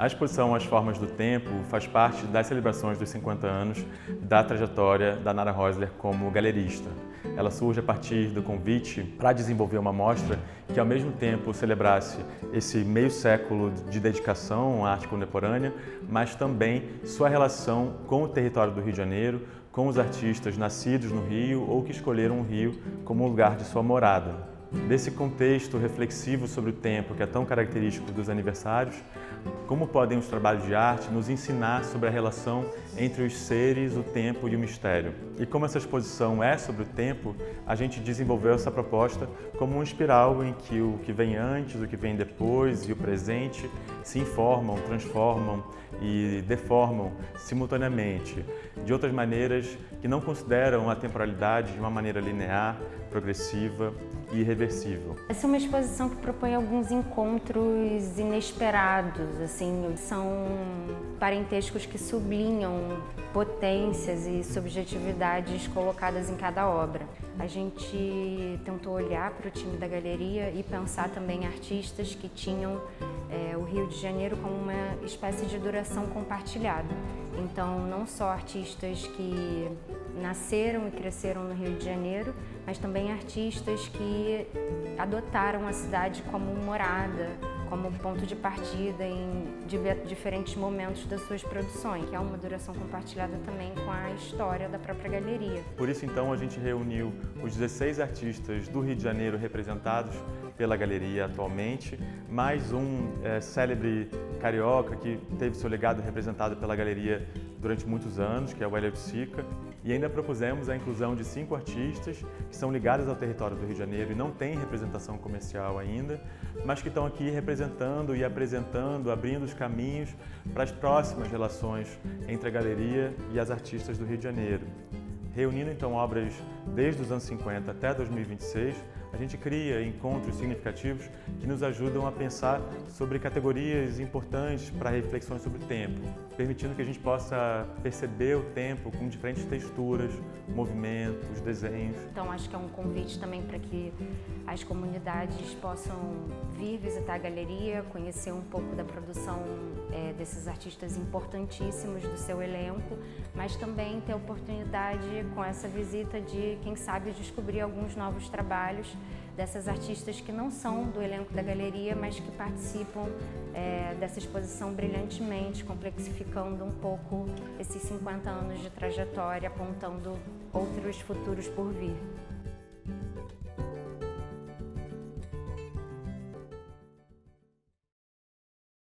A exposição As Formas do Tempo faz parte das celebrações dos 50 anos da trajetória da Nara Häusler como galerista. Ela surge a partir do convite para desenvolver uma mostra que, ao mesmo tempo, celebrasse esse meio século de dedicação à arte contemporânea, mas também sua relação com o território do Rio de Janeiro, com os artistas nascidos no Rio ou que escolheram o Rio como lugar de sua morada. Desse contexto reflexivo sobre o tempo que é tão característico dos aniversários, como podem os trabalhos de arte nos ensinar sobre a relação entre os seres, o tempo e o mistério? E como essa exposição é sobre o tempo, a gente desenvolveu essa proposta como uma espiral em que o que vem antes, o que vem depois e o presente se informam, transformam e deformam simultaneamente, de outras maneiras que não consideram a temporalidade de uma maneira linear, progressiva e irreversível. Essa é uma exposição que propõe alguns encontros inesperados, assim, são parentescos que sublinham potências e subjetividades colocadas em cada obra. A gente tentou olhar para o time da galeria e pensar também em artistas que tinham o Rio de Janeiro como uma espécie de duração compartilhada. Então, não só artistas que nasceram e cresceram no Rio de Janeiro, mas também artistas que adotaram a cidade como morada, como ponto de partida em diferentes momentos das suas produções, que é uma duração compartilhada também com a história da própria galeria. Por isso, então, a gente reuniu os 16 artistas do Rio de Janeiro representados pela galeria atualmente, mais um célebre carioca que teve seu legado representado pela galeria durante muitos anos, que é o Hélio Sica, e ainda propusemos a inclusão de 5 artistas que são ligados ao território do Rio de Janeiro e não têm representação comercial ainda, mas que estão aqui representando e apresentando, abrindo os caminhos para as próximas relações entre a galeria e as artistas do Rio de Janeiro. Reunindo então obras desde os anos 50 até 2026, a gente cria encontros significativos que nos ajudam a pensar sobre categorias importantes para reflexões sobre o tempo, permitindo que a gente possa perceber o tempo com diferentes texturas, movimentos, desenhos. Então, acho que é um convite também para que as comunidades possam vir visitar a galeria, conhecer um pouco da produção desses artistas importantíssimos do seu elenco, mas também ter a oportunidade com essa visita de, quem sabe, descobrir alguns novos trabalhos dessas artistas que não são do elenco da galeria, mas que participam dessa exposição brilhantemente, complexificando um pouco esses 50 anos de trajetória, apontando outros futuros por vir.